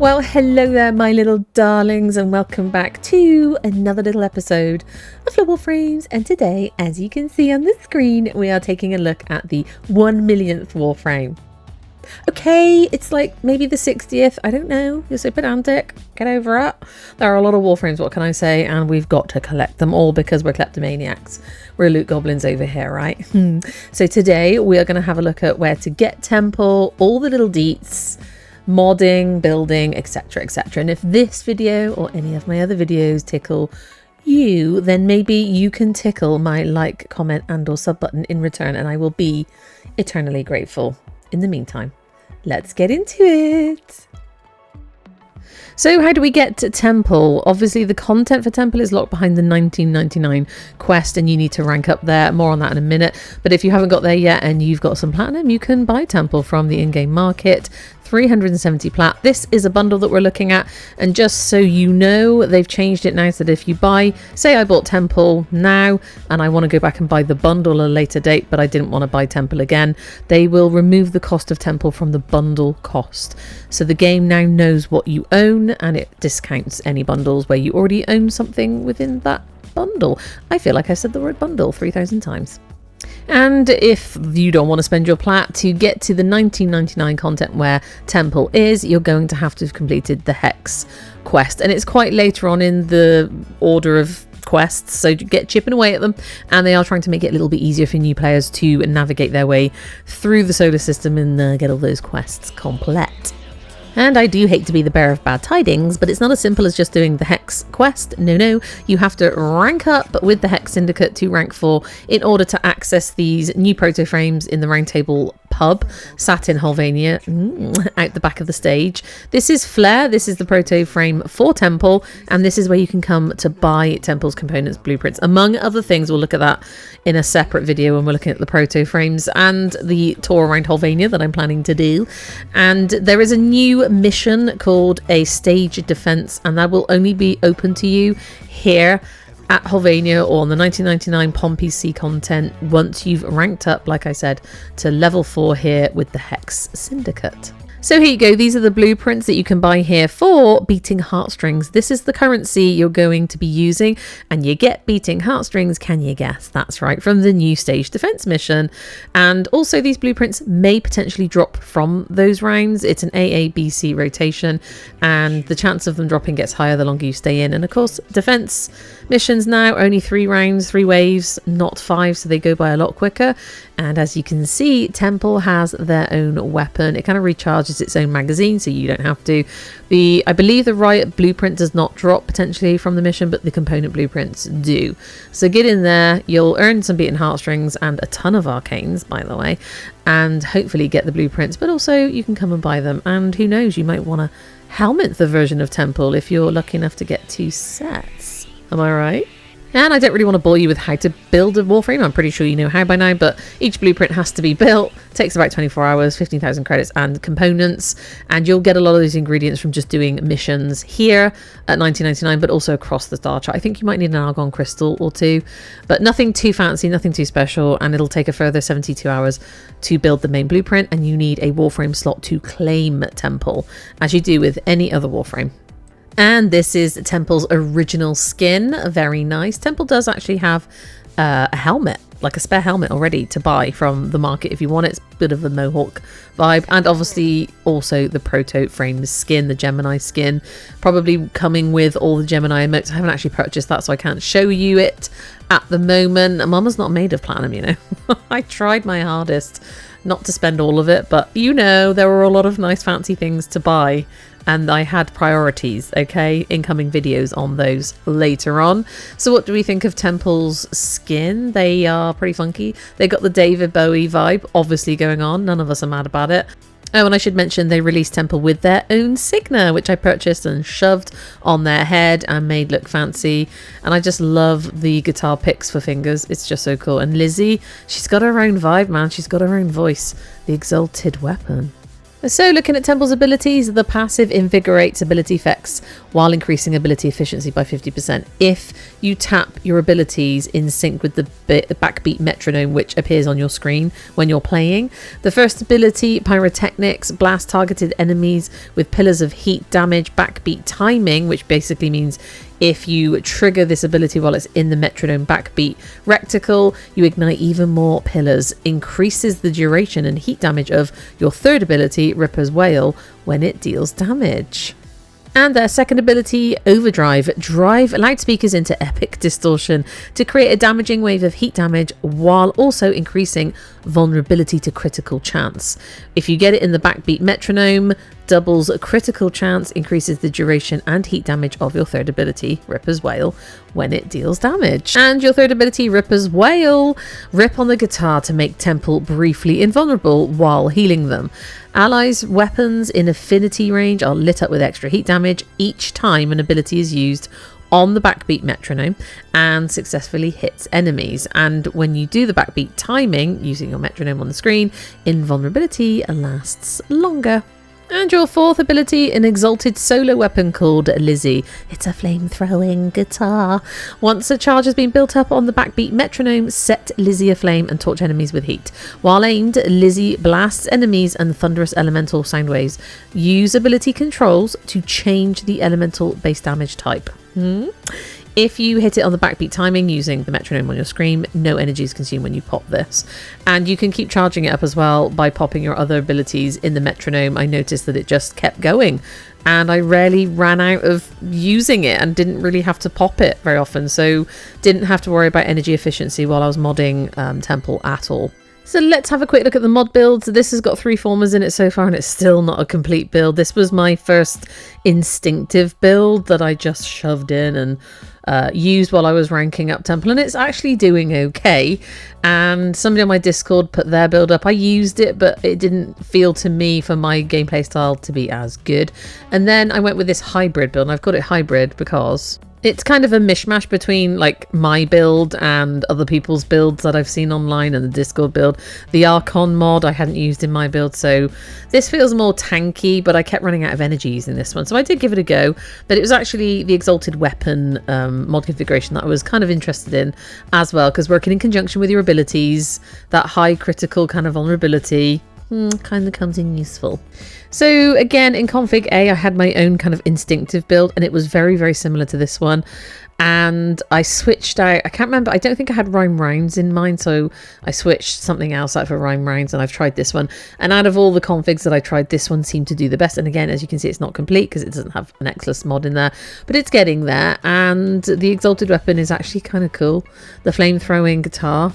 Well, hello there, my little darlings, and welcome back to another little episode of Warframes. And today, as you can see on the screen, we are taking a look at the 1 millionth Warframe. Okay, it's like maybe the 60th. I don't know. You're so pedantic. Get over it. There are a lot of Warframes, what can I say? And we've got to collect them all because we're kleptomaniacs. We're loot goblins over here, right? So today we are going to have a look at where to get temple, all the little deets, modding, building, etc, etc. And if this video or any of my other videos tickle you, then maybe you can tickle my like, comment and or sub button in return, and I will be eternally grateful. In the meantime, let's get into it. So how do we get to temple? Obviously the content for temple is locked behind the 1999 quest and you need to rank up there. More on that in a minute. But if you haven't got there yet and you've got some platinum, you can buy temple from the in-game market. 370 plat. This is a bundle that we're looking at, and just so you know, they've changed it now so that if you buy, say I bought temple now and I want to go back and buy the bundle at a later date, but I didn't want to buy temple again, they will remove the cost of temple from the bundle cost. So the game now knows what you own and it discounts any bundles where you already own something within that bundle. I feel like I said the word bundle 3,000 times. And if you don't want to spend your plat to get to the 1999 content where temple is, you're going to have to have completed the hex quest, and it's quite later on in the order of quests, so get chipping away at them, and they are trying to make it a little bit easier for new players to navigate their way through the solar system and get all those quests complete. And I do hate to be the bearer of bad tidings, but it's not as simple as just doing the Hex quest. No, you have to rank up with the Hex Syndicate to rank 4 in order to access these new proto frames in the Roundtable pub sat in Hulvania, out the back of the stage. This is Flare, this is the proto frame for temple, and this is where you can come to buy temple's components, blueprints, among other things. We'll look at that in a separate video when we're looking at the proto frames and the tour around Hulvania that I'm planning to do. And there is a new mission called a stage defense, and that will only be open to you here at Hulvania or on the 1999 POM PC content once you've ranked up, like I said, to level 4 here with the Hex Syndicate. So here you go, these are the blueprints that you can buy here for Beating Heartstrings. This is the currency you're going to be using, and you get Beating Heartstrings, can you guess? That's right, from the new stage defense mission. And also these blueprints may potentially drop from those rounds. It's an AABC rotation, and the chance of them dropping gets higher the longer you stay in. And of course, defense missions now, only 3 rounds, 3 waves, not 5, so they go by a lot quicker. And as you can see, temple has their own weapon. It kind of recharges its own magazine, so you don't have to. I believe the riot blueprint does not drop potentially from the mission, but the component blueprints do. So get in there, you'll earn some beaten heartstrings and a ton of arcanes, by the way, and hopefully get the blueprints, but also you can come and buy them. And who knows, you might want to helmet the version of temple if you're lucky enough to get 2 sets. Am I right? And I don't really want to bore you with how to build a Warframe. I'm pretty sure you know how by now, but each blueprint has to be built. It takes about 24 hours, 15,000 credits and components. And you'll get a lot of those ingredients from just doing missions here at 1999, but also across the star chart. I think you might need an argon crystal or 2, but nothing too fancy, nothing too special. And it'll take a further 72 hours to build the main blueprint. And you need a Warframe slot to claim temple, as you do with any other Warframe. And this is Temple's original skin. Very nice. Temple does actually have a helmet, like a spare helmet already to buy from the market if you want it. It's a bit of a Mohawk vibe. And obviously also the proto frame skin, the Gemini skin, probably coming with all the Gemini emotes. I haven't actually purchased that, so I can't show you it at the moment. Mama's not made of platinum, you know. I tried my hardest not to spend all of it, but you know, there were a lot of nice fancy things to buy. And I had priorities, okay? Incoming videos on those later on. So what do we think of Temple's skin? They are pretty funky. They got the David Bowie vibe, obviously, going on. None of us are mad about it. Oh, and I should mention they released Temple with their own Signa, which I purchased and shoved on their head and made look fancy. And I just love the guitar picks for fingers. It's just so cool. And Lizzie, she's got her own vibe, man. She's got her own voice. The Exalted Weapon. So looking at Temple's abilities, the passive invigorates ability effects while increasing ability efficiency by 50% if you tap your abilities in sync with the backbeat metronome which appears on your screen when you're playing. The first ability, Pyrotechnics, blast targeted enemies with pillars of heat damage, backbeat timing, which basically means if you trigger this ability while it's in the metronome backbeat reticle, you ignite even more pillars, increases the duration and heat damage of your third ability, Ripper's Wail, when it deals damage. And their second ability, Overdrive, drive loudspeakers into epic distortion to create a damaging wave of heat damage while also increasing vulnerability to critical chance. If you get it in the backbeat metronome, doubles a critical chance, increases the duration and heat damage of your third ability, Ripper's Wail, when it deals damage. And your third ability, Ripper's Wail, rip on the guitar to make Temple briefly invulnerable while healing them. Allies' weapons in affinity range are lit up with extra heat damage each time an ability is used on the backbeat metronome and successfully hits enemies. And when you do the backbeat timing using your metronome on the screen, invulnerability lasts longer. And your fourth ability, an exalted solo weapon called Lizzie. It's a flame-throwing guitar. Once a charge has been built up on the backbeat metronome, set Lizzie aflame and torch enemies with heat. While aimed, Lizzie blasts enemies and thunderous elemental sound waves. Use ability controls to change the elemental base damage type. If you hit it on the backbeat timing using the metronome on your screen, no energy is consumed when you pop this. And you can keep charging it up as well by popping your other abilities in the metronome. I noticed that it just kept going and I rarely ran out of using it and didn't really have to pop it very often. So didn't have to worry about energy efficiency while I was modding Temple at all. So let's have a quick look at the mod builds. This has got 3 formers in it so far and it's still not a complete build. This was my first instinctive build that I just shoved in and used while I was ranking up Temple, and it's actually doing okay. And somebody on my Discord put their build up. I used it, but it didn't feel to me for my gameplay style to be as good. And then I went with this hybrid build, and I've got it hybrid because it's kind of a mishmash between like my build and other people's builds that I've seen online and the Discord build. The Archon mod I hadn't used in my build, so this feels more tanky, but I kept running out of energy using this one. So I did give it a go, but it was actually the Exalted Weapon mod configuration that I was kind of interested in as well, because working in conjunction with your abilities, that high critical kind of vulnerability kind of comes in useful. So again, in config A, I had my own kind of instinctive build, and it was very, very similar to this one. And I switched out, I can't remember, I don't think I had rhyme rounds in mind, so I switched something else out for rhyme rounds, and I've tried this one. And out of all the configs that I tried, this one seemed to do the best. And again, as you can see, it's not complete because it doesn't have an Exless mod in there, but it's getting there. And the Exalted Weapon is actually kind of cool. The flame-throwing guitar.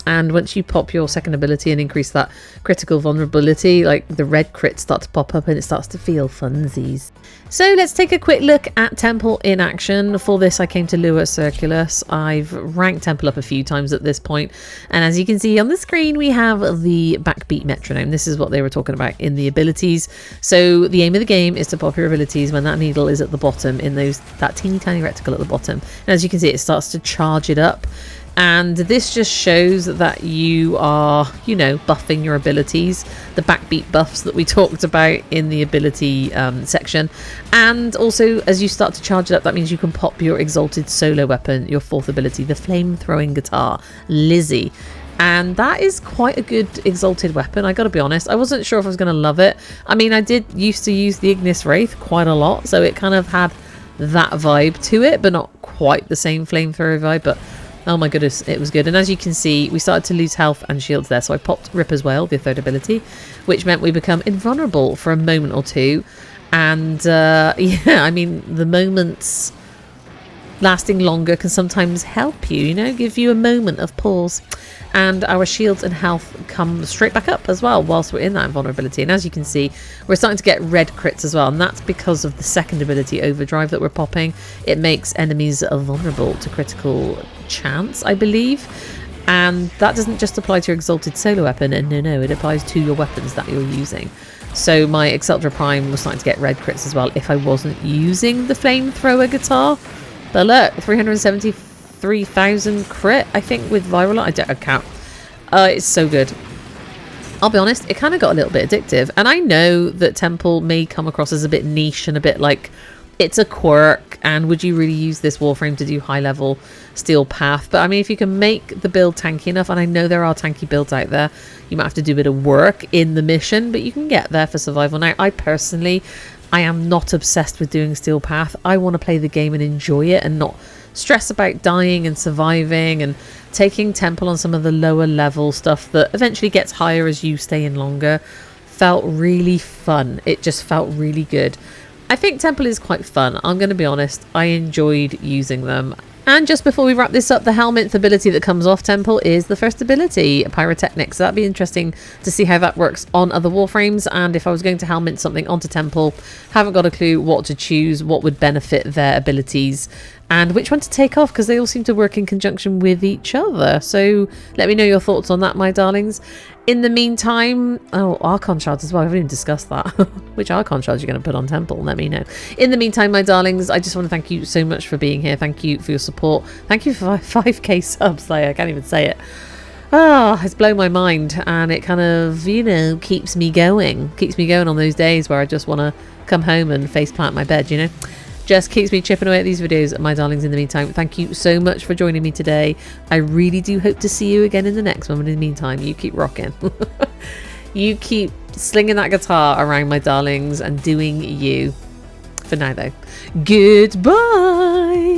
And once you pop your second ability and increase that critical vulnerability, like the red crits start to pop up and it starts to feel funsies. So let's take a quick look at Temple in action. For this, I came to Lure Circulus. I've ranked Temple up a few times at this point. And as you can see on the screen, we have the backbeat metronome. This is what they were talking about in the abilities. So the aim of the game is to pop your abilities when that needle is at the bottom in that teeny tiny reticle at the bottom. And as you can see, it starts to charge it up. And this just shows that you are, you know, buffing your abilities, the backbeat buffs that we talked about in the ability section. And also, as you start to charge it up, that means you can pop your exalted solo weapon, your fourth ability, the flame-throwing guitar, Lizzie. And that is quite a good exalted weapon, I gotta be honest. I wasn't sure if I was gonna love it. I mean, I did used to use the Ignis Wraith quite a lot, so it kind of had that vibe to it, but not quite the same flamethrower vibe. But oh my goodness, it was good. And as you can see, we started to lose health and shields there. So I popped Ripper's Wail, the third ability, which meant we become invulnerable for a moment or two. And yeah, I mean, the moments lasting longer can sometimes help you, you know, give you a moment of pause. And our shields and health come straight back up as well whilst we're in that invulnerability. And as you can see, we're starting to get red crits as well. And that's because of the second ability, Overdrive, that we're popping. It makes enemies vulnerable to critical chance, I believe. And that doesn't just apply to your exalted solo weapon. And no, it applies to your weapons that you're using. So my Exceltra Prime was starting to get red crits as well if I wasn't using the flamethrower guitar. But look, 373,000 crit, I think, with viral. I don't count. It's so good. I'll be honest, it kind of got a little bit addictive. And I know that Temple may come across as a bit niche and a bit like it's a quirk, and would you really use this Warframe to do high level steel path? But I mean, if you can make the build tanky enough, and I know there are tanky builds out there, you might have to do a bit of work in the mission, but you can get there for survival. Now, I am not obsessed with doing steel path. I want to play the game and enjoy it and not stress about dying and surviving, and taking Temple on some of the lower level stuff that eventually gets higher as you stay in longer felt really fun. It just felt really good. I think Temple is quite fun. I'm going to be honest. I enjoyed using them. And just before we wrap this up, the helmet ability that comes off Temple is the first ability, Pyrotechnics. So that'd be interesting to see how that works on other Warframes. And if I was going to helmet something onto Temple, haven't got a clue what to choose, what would benefit their abilities, and which one to take off, because they all seem to work in conjunction with each other. So let me know your thoughts on that, my darlings. In the meantime, Archon shards as well. I haven't even discussed that. Which Archon shards you're going to put on Temple? Let me know. In the meantime, my darlings, I just want to thank you so much for being here. Thank you for your support. Thank you for 5k subs. Like, I can't even say it. It's blown my mind, and it kind of, keeps me going. Keeps me going on those days where I just want to come home and face plant my bed, Just keeps me chipping away at these videos, my darlings. In the meantime, thank you so much for joining me today. I really do hope to see you again in the next one. But in the meantime, you keep rocking. You keep slinging that guitar around, my darlings, and doing you. For now, though, goodbye.